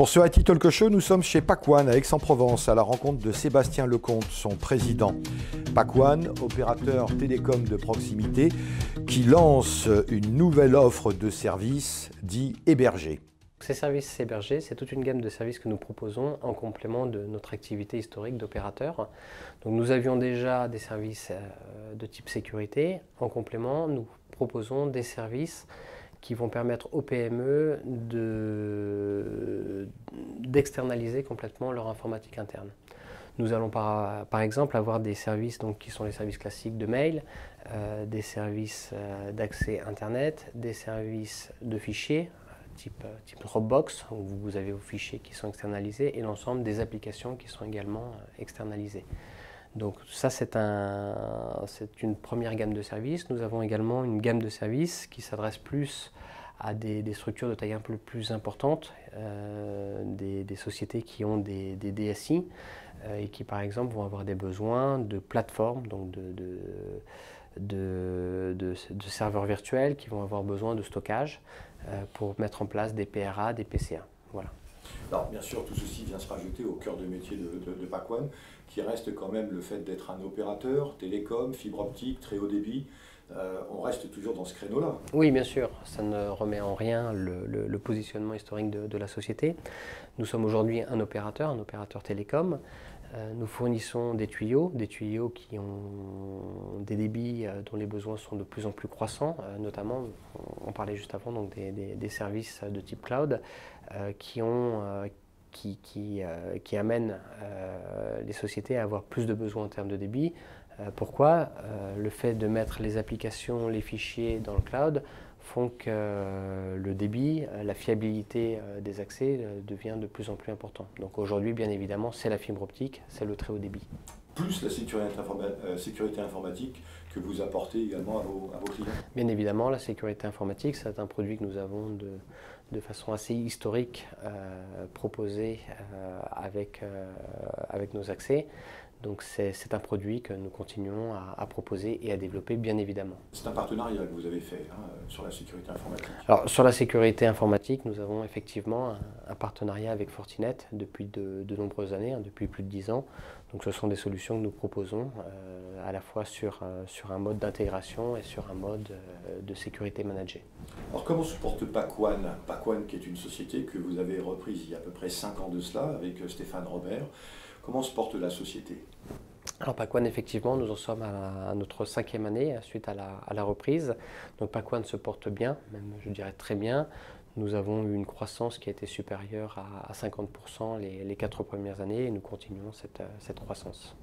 Pour ce IT Talk Show, nous sommes chez Pacone à Aix-en-Provence à la rencontre de Sébastien Lecomte, son président. Pacone, opérateur télécom de proximité, qui lance une nouvelle offre de services dit hébergés. Ces services hébergés, c'est toute une gamme de services que nous proposons en complément de notre activité historique d'opérateur. Donc nous avions déjà des services de type sécurité. En complément, nous proposons des services qui vont permettre aux PME d'externaliser complètement leur informatique interne. Nous allons par exemple avoir des services qui sont les services classiques de mail, des services d'accès Internet, des services de fichiers, type Dropbox, où vous avez vos fichiers qui sont externalisés, et l'ensemble des applications qui sont également externalisées. Donc ça, c'est une première gamme de services. Nous avons également une gamme de services qui s'adresse plus à des structures de taille un peu plus importante, des sociétés qui ont des DSI et qui, par exemple, vont avoir des besoins de plateformes, donc de serveurs virtuels, qui vont avoir besoin de stockage pour mettre en place des PRA, des PCA. Voilà. Alors, bien sûr, tout ceci vient se rajouter au cœur de métier de Pacone, qui reste quand même le fait d'être un opérateur, télécom, fibre optique, très haut débit. On reste toujours dans ce créneau-là. Oui, bien sûr, ça ne remet en rien le positionnement historique de la société. Nous sommes aujourd'hui un opérateur télécom. Nous fournissons des tuyaux qui ont des débits dont les besoins sont de plus en plus croissants, notamment, on parlait juste avant, donc des services de type cloud qui amènent les sociétés à avoir plus de besoins en termes de débit. Pourquoi? Le fait de mettre les applications, les fichiers dans le cloud font que le débit, la fiabilité des accès devient de plus en plus important. Donc aujourd'hui, bien évidemment, c'est la fibre optique, c'est le très haut débit. Plus la sécurité informatique que vous apportez également à vos clients. Bien évidemment, la sécurité informatique, c'est un produit que nous avons de façon assez historique proposé avec nos accès. Donc c'est un produit que nous continuons à proposer et à développer, bien évidemment. C'est un partenariat que vous avez fait sur la sécurité informatique. Alors sur la sécurité informatique, nous avons effectivement un partenariat avec Fortinet depuis de nombreuses années, depuis plus de 10 ans. Donc ce sont des solutions que nous proposons à la fois sur un mode d'intégration et sur un mode de sécurité managée. Alors comment se porte Pacone? Pacone qui est une société que vous avez reprise il y a à peu près 5 ans de cela avec Stéphane Robert. Comment se porte la société? Alors Pacone, effectivement, nous en sommes à notre 5e année suite à la reprise. Donc Pacone se porte bien, même je dirais très bien. Nous avons eu une croissance qui a été supérieure à 50% les 4 premières années et nous continuons cette croissance.